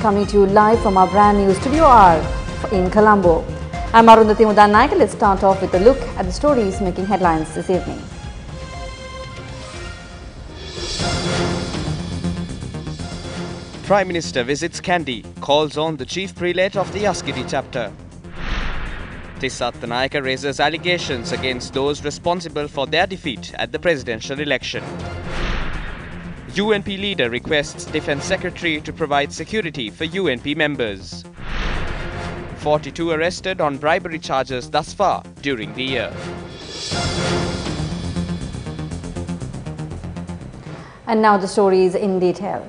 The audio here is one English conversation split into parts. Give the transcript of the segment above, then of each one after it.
coming to you live from our brand new Studio R in Colombo. I'm Arundhati Mudannaike. Let's start off with a look at the stories making headlines this evening. Prime Minister visits Kandy, calls on the Chief Prelate of the Yaskidi chapter. Tissattanaike raises allegations against those responsible for their defeat at the presidential election. UNP leader requests Defence Secretary to provide security for UNP members. 42 arrested on bribery charges thus far during the year. And now the stories in detail.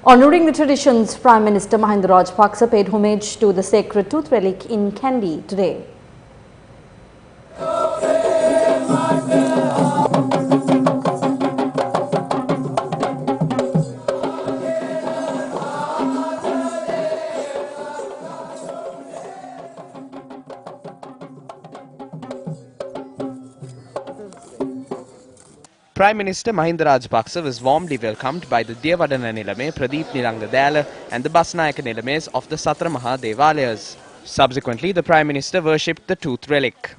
Honouring the traditions, Prime Minister Mahinda Rajapaksa paid homage to the sacred tooth relic in Kandy today. Prime Minister Mahinda Rajapaksa was warmly welcomed by the Dewadana Nilame, Pradeep Niranga Dayala and the Basnayaka Nilames of the Satra Maha Devalayas. Subsequently, the Prime Minister worshipped the tooth relic.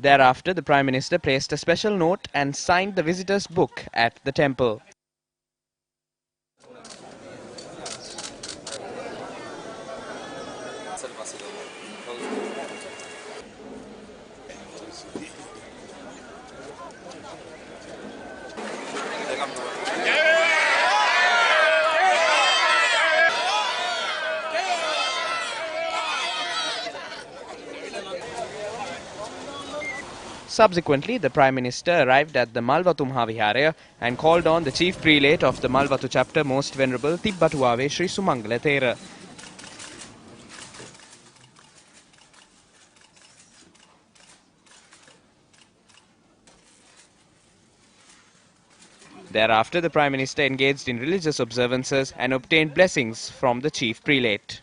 Thereafter, the Prime Minister placed a special note and signed the visitors' book at the temple. Subsequently, the Prime Minister arrived at the Malvatu Mahaviharaya and called on the Chief Prelate of the Malvatu chapter, Most Venerable Tibbatuave Sri Sumangala Thera. Thereafter, the Prime Minister engaged in religious observances and obtained blessings from the Chief Prelate.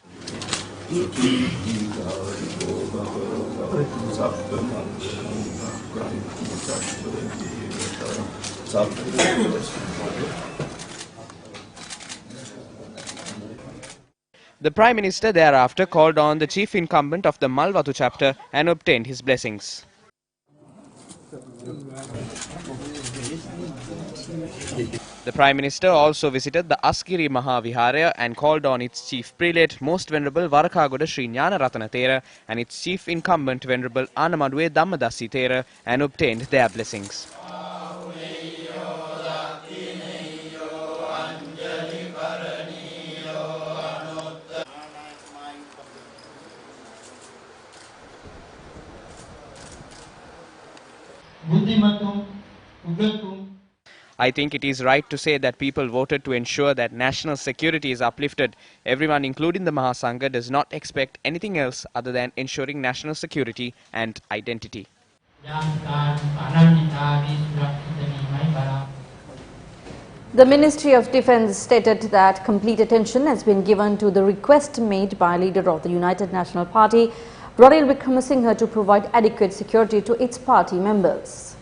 The Prime Minister thereafter called on the chief incumbent of the Malvatu chapter and obtained his blessings. The Prime Minister also visited the Askiri Mahaviharaya and called on its Chief Prelate, Most Venerable Varakagoda Sri Jnana Ratana Thera and its Chief Incumbent Venerable Anamaduwe Dhammadasi Thera and obtained their blessings. I think it is right to say that people voted to ensure that national security is uplifted. Everyone, including the Mahasangha, does not expect anything else other than ensuring national security and identity. The Ministry of Defence stated that complete attention has been given to the request made by leader of the United National Party, Ranil Wickremesinghe, to provide adequate security to its party members.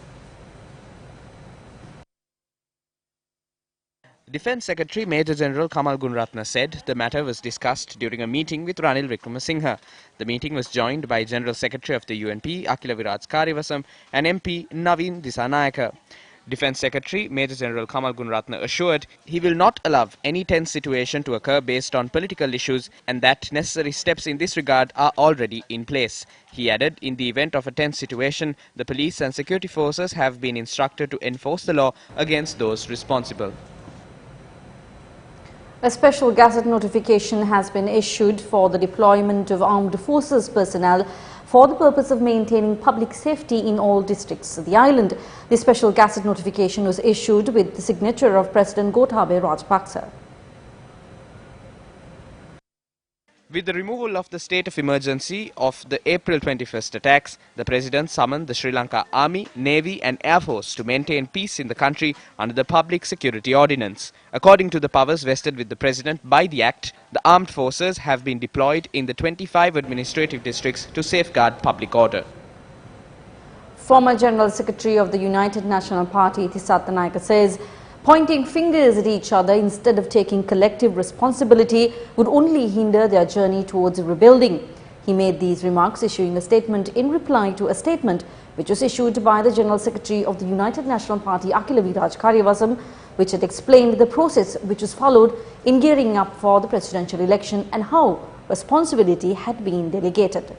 Defence Secretary Major General Kamal Gunratna said the matter was discussed during a meeting with Ranil Wickremesinghe. The meeting was joined by General Secretary of the UNP, Akila Viraj Karivasam, and MP Naveen Dissanayake. Defence Secretary Major General Kamal Gunratna assured he will not allow any tense situation to occur based on political issues and that necessary steps in this regard are already in place. He added, in the event of a tense situation, the police and security forces have been instructed to enforce the law against those responsible. A special gazette notification has been issued for the deployment of armed forces personnel for the purpose of maintaining public safety in all districts of the island. The special gazette notification was issued with the signature of President Gotabaya Rajapaksa. With the removal of the state of emergency of the April 21st attacks, the President summoned the Sri Lanka Army, Navy and Air Force to maintain peace in the country under the Public Security Ordinance. According to the powers vested with the President by the Act, the armed forces have been deployed in the 25 administrative districts to safeguard public order. Former General Secretary of the United National Party, Thissatta Nayaka, says pointing fingers at each other instead of taking collective responsibility would only hinder their journey towards rebuilding. He made these remarks issuing a statement in reply to a statement which was issued by the General Secretary of the United National Party, Akila Viraj Karyavasam, which had explained the process which was followed in gearing up for the presidential election and how responsibility had been delegated.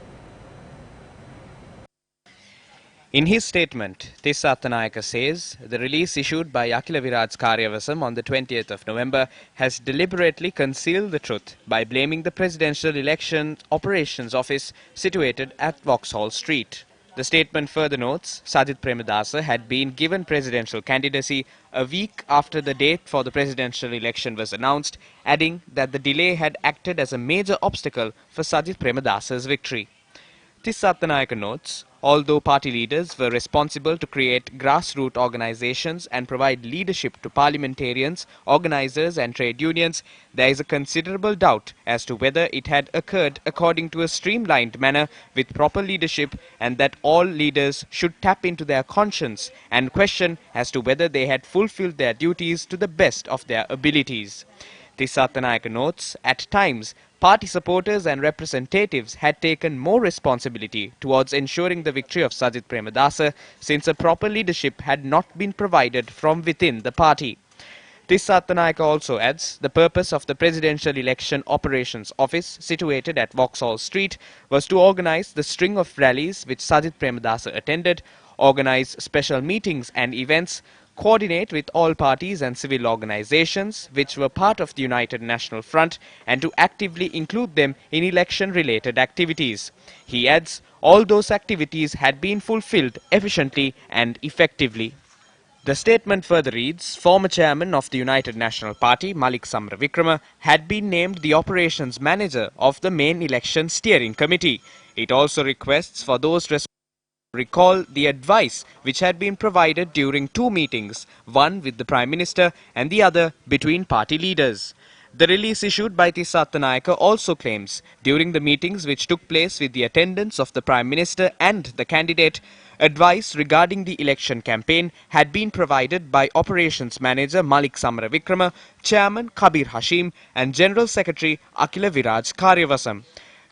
In his statement, Thissatta Nayaka says the release issued by Akila Viraj Karyavasam on the 20th of November has deliberately concealed the truth by blaming the Presidential Election Operations Office situated at Vauxhall Street. The statement further notes Sajith Premadasa had been given presidential candidacy a week after the date for the presidential election was announced, adding that the delay had acted as a major obstacle for Sajith Premadasa's victory. Thissatta Nayaka notes, although party leaders were responsible to create grassroots organizations and provide leadership to parliamentarians, organizers and trade unions, there is a considerable doubt as to whether it had occurred according to a streamlined manner with proper leadership, and that all leaders should tap into their conscience and question as to whether they had fulfilled their duties to the best of their abilities. Thissatta Nayaka notes, at times, party supporters and representatives had taken more responsibility towards ensuring the victory of Sajith Premadasa since a proper leadership had not been provided from within the party. Thissatta Nayaka also adds, the purpose of the Presidential Election Operations Office situated at Vauxhall Street was to organize the string of rallies which Sajith Premadasa attended, organize special meetings and events, coordinate with all parties and civil organizations which were part of the United National Front, and to actively include them in election-related activities. He adds, all those activities had been fulfilled efficiently and effectively. The statement further reads, former chairman of the United National Party, Malik Samaravikrama, had been named the operations manager of the main election steering committee. It also requests for those responsible recall the advice which had been provided during two meetings, one with the Prime Minister and the other between party leaders. The release issued by Thissatta Nayaka also claims, during the meetings which took place with the attendance of the Prime Minister and the candidate, advice regarding the election campaign had been provided by Operations Manager Malik Samaravikrama, Chairman Kabir Hashim and General Secretary Akila Viraj Karyavasam.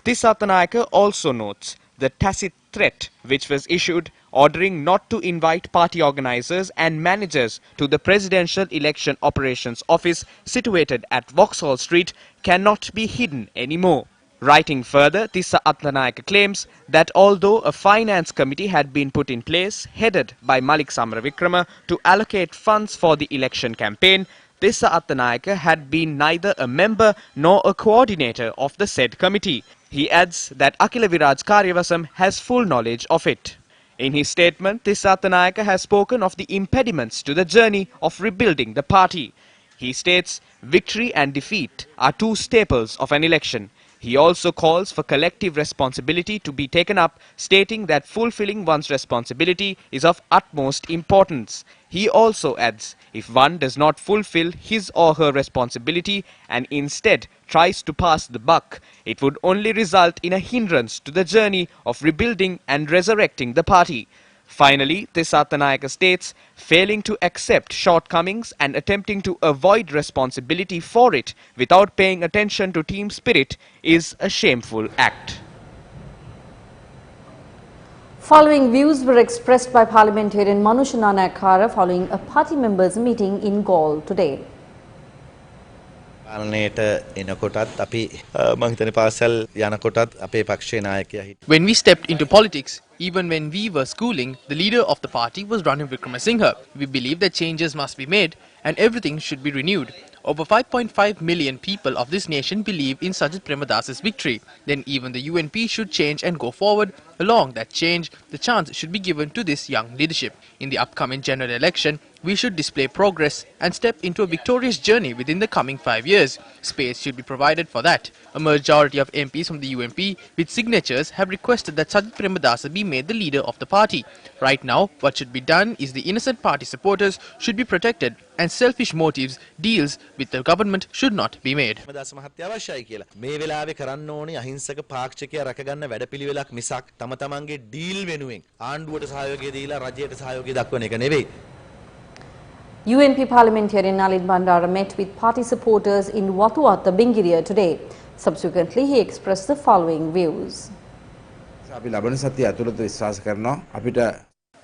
Thissatta Nayaka also notes the tacit threat which was issued ordering not to invite party organizers and managers to the Presidential Election Operations Office situated at Vauxhall Street cannot be hidden anymore. Writing further, Thissatta Nayaka claims that although a finance committee had been put in place, headed by Malik Samaravikrama, to allocate funds for the election campaign, Thissatta Nayaka had been neither a member nor a coordinator of the said committee. He adds that Akila Viraj Karyavasam has full knowledge of it. In his statement, Thissatta Nayaka has spoken of the impediments to the journey of rebuilding the party. He states, victory and defeat are two staples of an election. He also calls for collective responsibility to be taken up, stating that fulfilling one's responsibility is of utmost importance. He also adds, if one does not fulfill his or her responsibility and instead tries to pass the buck, it would only result in a hindrance to the journey of rebuilding and resurrecting the party. Finally, Thissatta Nayaka states, failing to accept shortcomings and attempting to avoid responsibility for it without paying attention to team spirit is a shameful act. Following views were expressed by parliamentarian Manush Nanayakara following a party members' meeting in Galle today. When we stepped into politics, even when we were schooling, the leader of the party was Ranil Wickremesinghe. We believe that changes must be made and everything should be renewed. Over 5.5 million people of this nation believe in Sajith Premadasa's victory. Then even the UNP should change and go forward Along that change, the chance should be given to this young leadership. In the upcoming general election, we should display progress and step into a victorious journey within the coming 5 years. Space should be provided for that. A majority of MPs from the UNP with signatures have requested that Sajid Premadasa be made the leader of the party. Right now, what should be done is the innocent party supporters should be protected and selfish motives, deals with the government should not be made. Premadasa මහත්තයා අවශ්‍යයි කියලා. මේ වෙලාවේ කරන්න ඕනේ අහිංසක පාක්ෂිකයා රැකගන්න වැඩපිළිවෙලක් මිසක් තම තමන්ගේ ඩීල් වෙනුවෙන් ආණ්ඩුවට සහයෝගය දීලා රජයට සහයෝගය දක්වන එක නෙවෙයි. UNP parliamentarian Nalin Bandara met with party supporters in Watuwata, Bingiria today. Subsequently, he expressed the following views. අපි ලබන සතිය ඇතුළත විශ්වාස කරනවා අපිට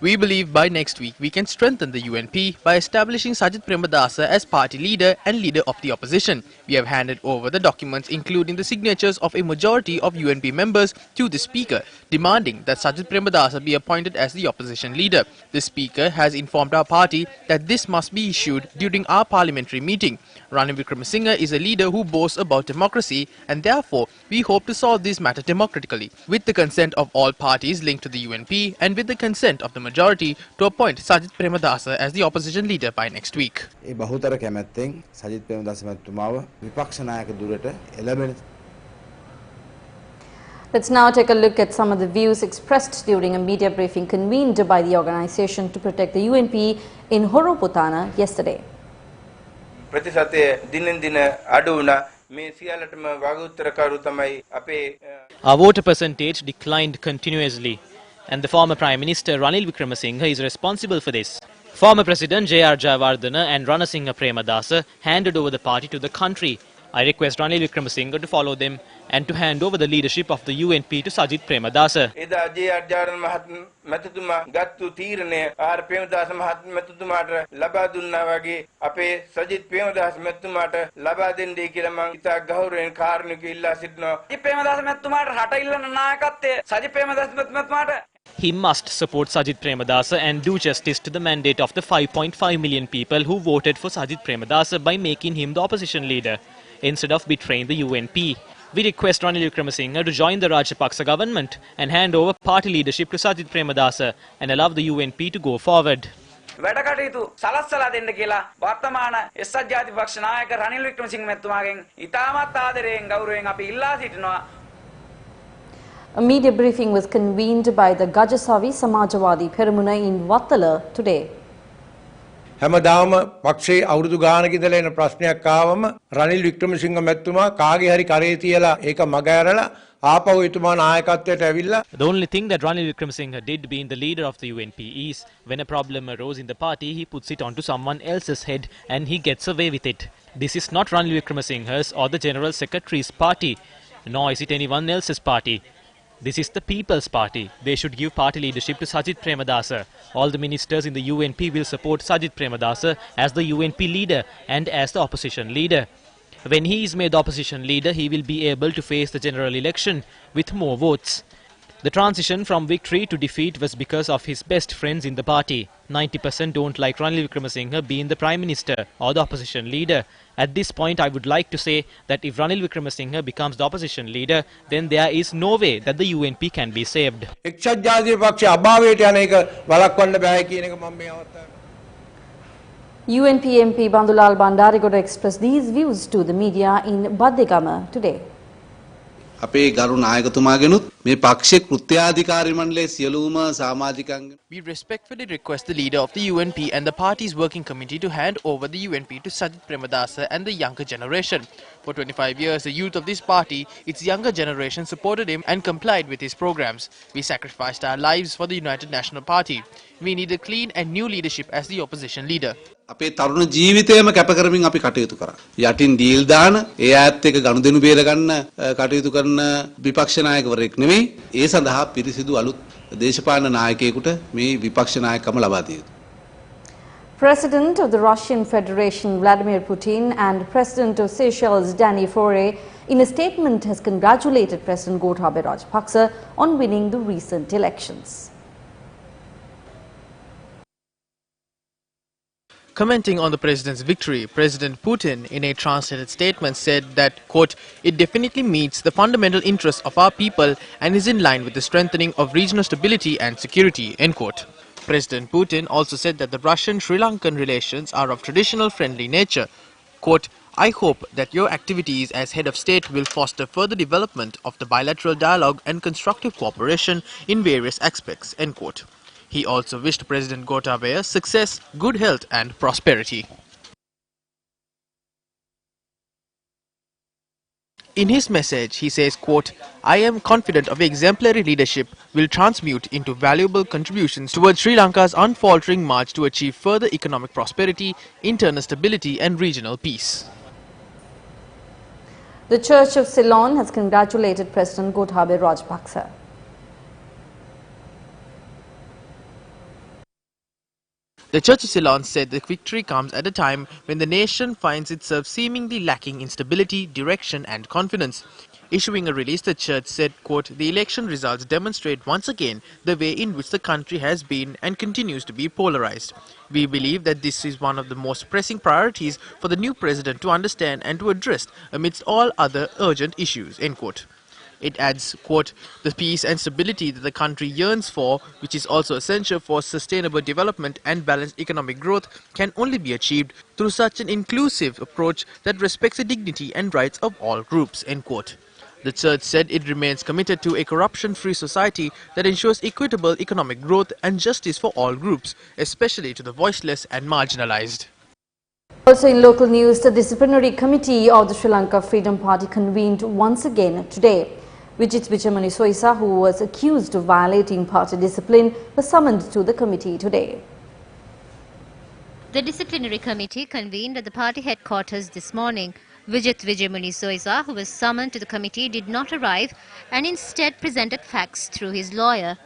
We believe by next week we can strengthen the UNP by establishing Sajid Premadasa as party leader and leader of the opposition. We have handed over the documents including the signatures of a majority of UNP members to the Speaker, demanding that Sajid Premadasa be appointed as the opposition leader. The Speaker has informed our party that this must be issued during our parliamentary meeting. Ranil Wickremesinghe is a leader who boasts about democracy, and therefore we hope to solve this matter democratically, with the consent of all parties linked to the UNP and with the consent of the majority to appoint Sajid Premadasa as the opposition leader by next week. ඒ බහුතර කැමැත්තෙන් සජිත් ප්‍රේමදාස මහත්මයාව විපක්ෂ නායක දුරට එළඹෙන. Let's now take a look at some of the views expressed during a media briefing convened by the organisation to protect the UNP in Horobotana yesterday. ප්‍රතිශතය දිනෙන් දින අඩු වුණා. මේ සියල්ලටම වගඋත්තරකරු තමයි අපේ Our voter percentage declined continuously, and the former Prime Minister Ranil Wickremesinghe is responsible for this. Former President J.R. Jayawardena and Ranasinghe Premadasa handed over the party to the country. I request Ranil Wickremesinghe to follow them and to hand over the leadership of the UNP to Sajid Premadasa. එදා J.R. Jayawardena මැතිතුමා ගත්තු තීරණය R Premadasa මැතිතුමාට ලබා දුන්නා වගේ අපේ සජිත් ප්‍රේමදාස මැතිතුමාට ලබා දෙන්නයි කියලා මම ඉතා ගෞරවයෙන් කාරුණිකව ඉල්ලා සිටිනවා. සජිත් ප්‍රේමදාස මැතිතුමාට රට ඉල්ලන නායකත්වය Sajith Premadasa මැතිතුමාට He must support Sajid Premadasa and do justice to the mandate of the 5.5 million people who voted for Sajid Premadasa by making him the opposition leader, instead of betraying the UNP. We request Ranil Wickremesinghe to join the Rajapaksa government and hand over party leadership to Sajid Premadasa and allow the UNP to go forward. වැඩ කටයුතු සලස්සලා දෙන්න කියලා වර්තමාන එක්සත් ජාතිපක්ෂ නායක රනිල් වික්‍රමසිංහ මැතිතුමාගෙන් ඉතාමත් ආදරයෙන් ගෞරවයෙන් අපි ඉල්ලා සිටිනවා. A media briefing was convened by the Gajasavi Samajawadi Peramuna in Wattala today. හැමදාම පක්ෂයේ අවුරුදු ගානක ඉඳලා එන ප්‍රශ්නයක් ආවම රනිල් වික්‍රමසිංහ මැතිතුමා කාගේ හරි කරේ තියලා ඒක මග ඇරලා ආපහු එතුමා නායකත්වයට ඇවිල්ලා. The only thing that Ranil Wickremesinghe did being the leader of the UNP is, when a problem arose in the party, he puts it onto someone else's head and he gets away with it. This is not Ranil Wickremesinghe's or the General Secretary's party, nor is it anyone else's party. This is the people's party. They should give party leadership to Sajid Premadasa. All the ministers in the UNP will support Sajid Premadasa as the UNP leader and as the opposition leader. When he is made the opposition leader, he will be able to face the general election with more votes. The transition from victory to defeat was because of his best friends in the party. 90% don't like Ranil Wickremesinghe being the Prime Minister or the opposition leader. At this point, I would like to say that if Ranil Wickremesinghe becomes the opposition leader, then there is no way that the UNP can be saved. එක්සත් ජාතිපක්ෂ අභාවයට යන එක වළක්වන්න බෑ කියන එක මම මේ අවස්ථාවේ UNP MP Bandulal Bandarigoda expressed these views to the media in Baddegama today. අපේ ගරු නායකතුමාගෙනුත් මේ පක්ෂයේ කෘත්‍යාධිකාරී මණ්ඩලයේ සියලුම සමාජිකයන් We respectfully request the leader of the UNP and the party's working committee to hand over the UNP to Sajid Premadasa and the younger generation. For 25 years, the youth of this party, its younger generation supported him and complied with his programs. We sacrificed our lives for the United National Party. We need a clean and new leadership as the opposition leader. අපේ තරුණ ජීවිතයම කැප කරමින් අපි කටයුතු කරා. යටින් deal දාන, ඒ ආයත් එක ගනුදෙනු බේර ගන්න කටයුතු කරන විපක්ෂ නායකවරයෙක් නෙමෙයි. ඒ සඳහා පිරිසිදු අලුත් දේශපාලන නායකයෙකුට මේ විපක්ෂ නායකකම ලබා දිය යුතුයි. President of the Russian Federation Vladimir Putin and President of Seychelles Danny Faure in a statement has congratulated President Gotabaya Rajapaksa on winning the recent elections. Commenting on the president's victory, President Putin, in a translated statement, said that, quote, "It definitely meets the fundamental interests of our people and is in line with the strengthening of regional stability and security," end quote. President Putin also said that the Russian-Sri Lankan relations are of traditional friendly nature. Quote, "I hope that your activities as head of state will foster further development of the bilateral dialogue and constructive cooperation in various aspects," end quote. He also wished President Gotabaya success, good health and prosperity. In his message, he says, quote, "I am confident of exemplary leadership will transmute into valuable contributions towards Sri Lanka's unfaltering march to achieve further economic prosperity, internal stability and regional peace." The Church of Ceylon has congratulated President Gotabaya Rajapaksa. The Church of Ceylon said the victory comes at a time when the nation finds itself seemingly lacking in stability, direction and confidence. Issuing a release, the church said, quote, "The election results demonstrate once again the way in which the country has been and continues to be polarized. We believe that this is one of the most pressing priorities for the new president to understand and to address amidst all other urgent issues," end quote. It adds, quote, "The peace and stability that the country yearns for, which is also essential for sustainable development and balanced economic growth, can only be achieved through such an inclusive approach that respects the dignity and rights of all groups," end quote. The church said it remains committed to a corruption-free society that ensures equitable economic growth and justice for all groups, especially to the voiceless and marginalized. Also in local news, the disciplinary committee of the Sri Lanka Freedom Party convened once again today. Vijit Vijamani Soisa, who was accused of violating party discipline, was summoned to the committee today. The disciplinary committee convened at the party headquarters this morning. Vijit Vijamani Soisa, who was summoned to the committee, did not arrive and instead presented facts through his lawyer.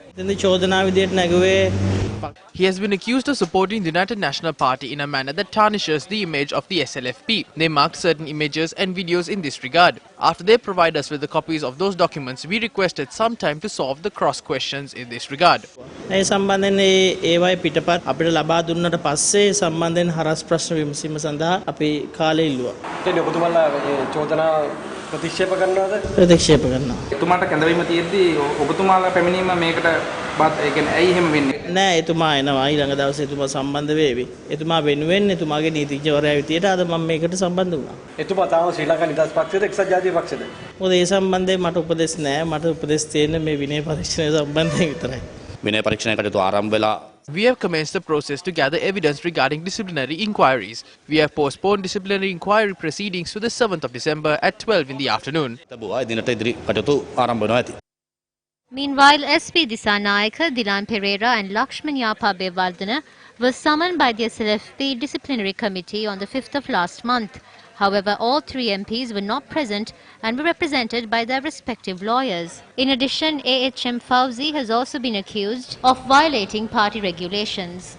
He has been accused of supporting the United National Party in a manner that tarnishes the image of the SLFP. They marked certain images and videos in this regard. After they provide us with the copies of those documents, we requested some time to solve the cross questions in this regard. ප්‍රතික්ෂේප කරනවා. එතුමාට කැඳවීම තියෙද්දි ඔබතුමාලා පැමිණීම මේකට බත් ඒ කියන්නේ ඇයි එහෙම වෙන්නේ? නෑ එතුමා එනවා ඊළඟ දවසේ එතුමා සම්බන්ධ වෙවි. එතුමා වෙනුවෙන් එතුමාගේ නීතිඥවරයා විදියට අද මම මේකට සම්බන්ධ වුණා. එතුමා තාම ශ්‍රී ලංකා නිදහස් පක්ෂයේද එක්සත් ජාතික පක්ෂයේද? මොකද ඒ සම්බන්ධයෙන් මට උපදෙස් නෑ. මට උපදෙස් තියෙන්නේ මේ විනය පරීක්ෂණය සම්බන්ධයෙන් විතරයි. විනය පරීක්ෂණයකට ආරම්භ වෙලා We have commenced the process to gather evidence regarding disciplinary inquiries. We have postponed disciplinary inquiry proceedings to the 7th of December at 12 in the afternoon. Meanwhile, SP Disanayaka, Dilan Pereira and Lakshman Yapa Bewaldana were summoned by the SLFP disciplinary committee on the 5th of last month. However, all three MPs were not present and were represented by their respective lawyers. In addition, AHM Fauzi has also been accused of violating party regulations.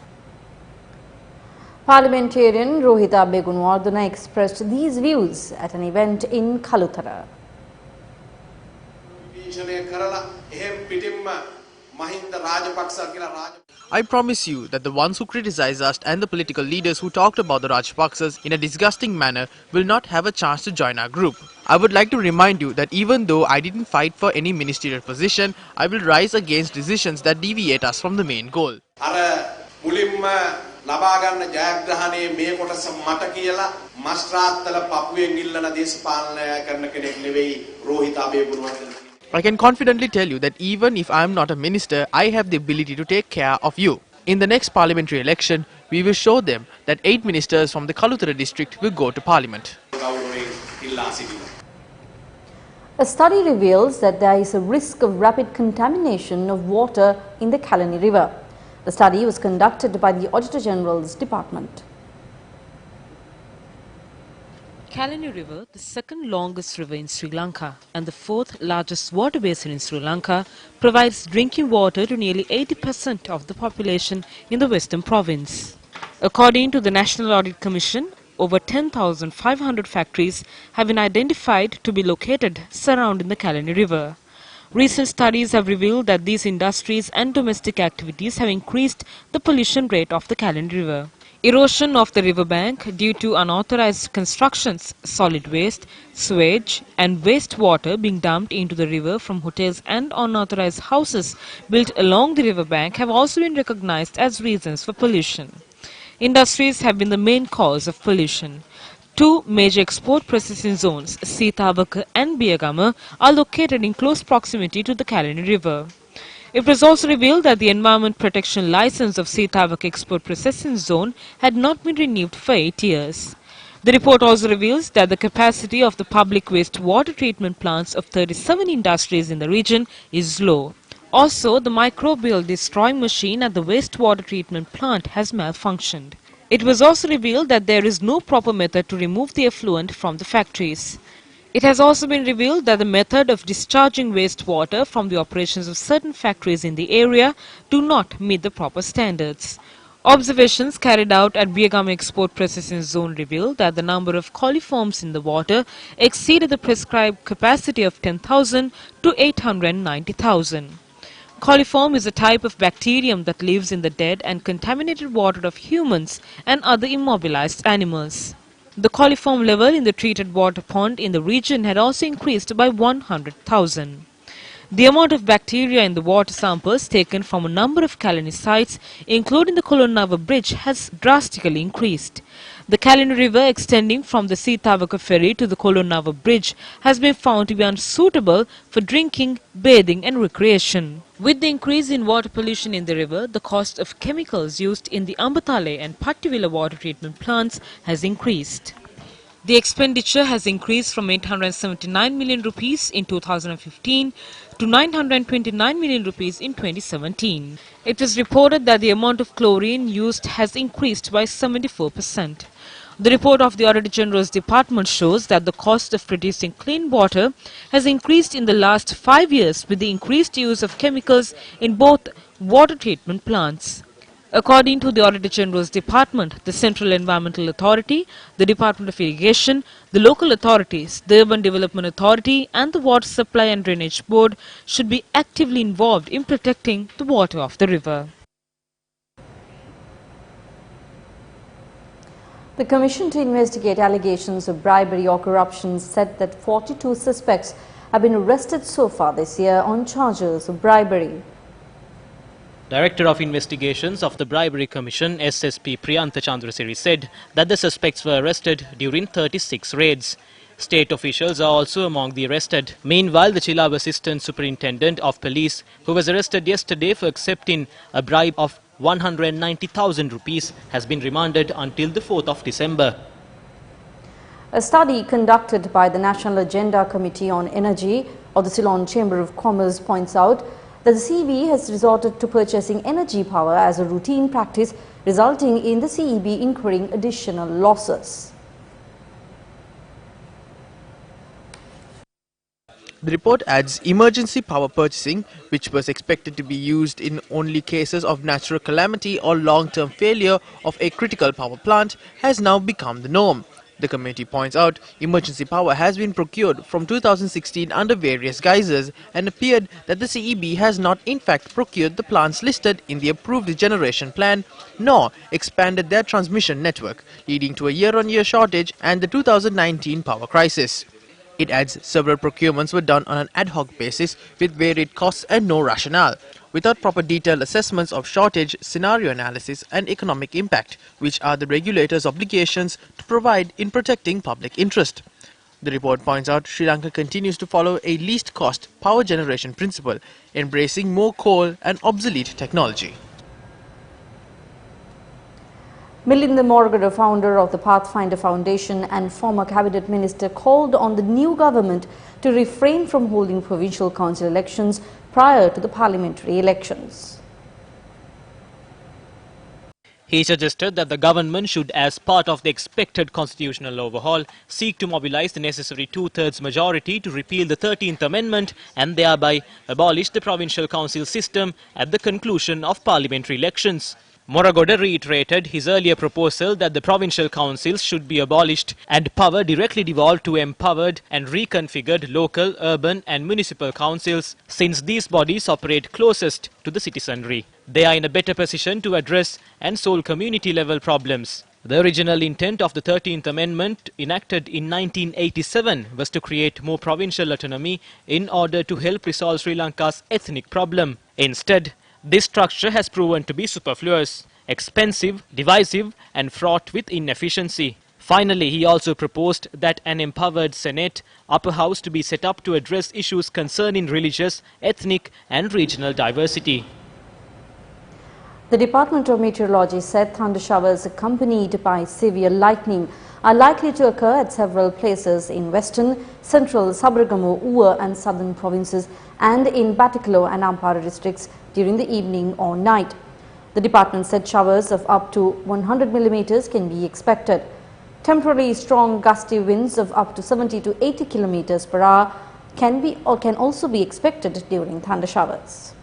Parliamentarian Rohita Begunwardana expressed these views at an event in Kalutara. I promise you that the ones who criticize us and the political leaders who talked about the Rajapaksas in a disgusting manner will not have a chance to join our group. I would like to remind you that even though I didn't fight for any ministerial position, I will rise against decisions that deviate us from the main goal. I can confidently tell you that even if I am not a minister, I have the ability to take care of you. In the next parliamentary election, we will show them that 8 ministers from the Kalutara district will go to parliament. A study reveals that there is a risk of rapid contamination of water in the Kalani River. The study was conducted by the Auditor General's Department. Kalani River, the second longest river in Sri Lanka and the fourth largest water basin in Sri Lanka, provides drinking water to nearly 80% of the population in the Western Province. According to the National Audit Commission, over 10,500 factories have been identified to be located surrounding the Kalani River. Recent studies have revealed that these industries and domestic activities have increased the pollution rate of the Kalani River. Erosion of the riverbank due to unauthorized constructions, solid waste, sewage and wastewater being dumped into the river from hotels and unauthorized houses built along the riverbank have also been recognized as reasons for pollution. Industries have been the main cause of pollution. Two major export processing zones, Seethabaka and Biyagama, are located in close proximity to the Kalani River. It was also revealed that the Environment Protection License of Seethabaka Export Processing Zone had not been renewed for 8 years. The report also reveals that the capacity of the public waste water treatment plants of 37 industries in the region is low. Also, the microbial destroying machine at the wastewater treatment plant has malfunctioned. It was also revealed that there is no proper method to remove the effluent from the factories. It has also been revealed that the method of discharging wastewater from the operations of certain factories in the area do not meet the proper standards. Observations carried out at Biyagama Export Processing Zone revealed that the number of coliforms in the water exceeded the prescribed capacity of 10,000 to 890,000. Coliform is a type of bacterium that lives in the dead and contaminated water of humans and other immobilized animals. The coliform level in the treated water pond in the region had also increased by 100,000. The amount of bacteria in the water samples taken from a number of Kalani sites, including the Kolonava Bridge, has drastically increased. The Kalani River extending from the Seethabaka ferry to the Kolonava Bridge has been found to be unsuitable for drinking, bathing and recreation. With the increase in water pollution in the river, the cost of chemicals used in the Ambatale and Pattivila water treatment plants has increased. The expenditure has increased from 879 million rupees in 2015 to 929 million rupees in 2017. It was reported that the amount of chlorine used has increased by 74%. The report of the Auditor General's Department shows that the cost of producing clean water has increased in the last 5 years with the increased use of chemicals in both water treatment plants. According to the Auditor General's Department, the Central Environmental Authority, the Department of Irrigation, the local authorities, the Urban Development Authority and the Water Supply and Drainage Board should be actively involved in protecting the water of the river. The Commission to investigate allegations of bribery or corruption said that 42 suspects have been arrested so far this year on charges of bribery. Director of Investigations of the Bribery Commission, SSP Priyantha Chandrasiri, said that the suspects were arrested during 36 raids. State officials are also among the arrested. Meanwhile, the Chilab Assistant Superintendent of Police, who was arrested yesterday for accepting a bribe of 190,000 rupees, has been remanded until the 4th of December. A study conducted by the National Agenda Committee on Energy of the Ceylon Chamber of Commerce points out that the CEB has resorted to purchasing energy power as a routine practice, resulting in the CEB incurring additional losses. The report adds emergency power purchasing, which was expected to be used in only cases of natural calamity or long-term failure of a critical power plant, has now become the norm. The committee points out emergency power has been procured from 2016 under various guises and appeared that the CEB has not in fact procured the plants listed in the approved generation plan nor expanded their transmission network, leading to a year-on-year shortage and the 2019 power crisis. It adds several procurements were done on an ad hoc basis with varied costs and no rationale, without proper detailed assessments of shortage, scenario analysis and economic impact, which are the regulator's obligations to provide in protecting public interest. The report points out Sri Lanka continues to follow a least cost power generation principle, embracing more coal and obsolete technology. Milinda Morgado, founder of the Pathfinder Foundation and former cabinet minister, called on the new government to refrain from holding provincial council elections prior to the parliamentary elections. He suggested that the government should, as part of the expected constitutional overhaul, seek to mobilize the necessary two-thirds majority to repeal the 13th Amendment and thereby abolish the provincial council system at the conclusion of parliamentary elections. Moragode reiterated his earlier proposal that the provincial councils should be abolished and power directly devolved to empowered and reconfigured local, urban and municipal councils, since these bodies operate closest to the citizenry. They are in a better position to address and solve community-level problems. The original intent of the 13th Amendment, enacted in 1987, was to create more provincial autonomy in order to help resolve Sri Lanka's ethnic problem. Instead, this structure has proven to be superfluous, expensive, divisive and fraught with inefficiency. Finally, he also proposed that an empowered Senate, upper house to be set up to address issues concerning religious, ethnic and regional diversity. The Department of Meteorology said thunder showers accompanied by severe lightning are likely to occur at several places in western, central, Sabaragamu, Ua and southern provinces and in Batticaloa and Ampara districts during the evening or night. The department said showers of up to 100 millimeters can be expected. Temporary strong gusty winds of up to 70 to 80 kilometers per hour can also be expected during thunder showers.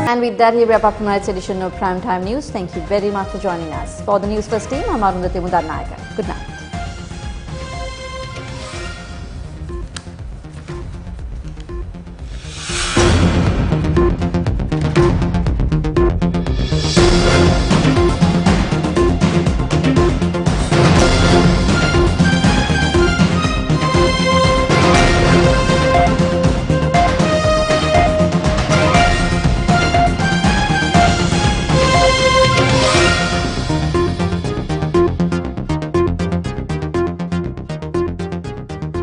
And with that, we wrap up tonight's edition of Primetime News. Thank you very much for joining us. For the Newsfirst team, I'm Arundhati Mudarnayaka. Good night.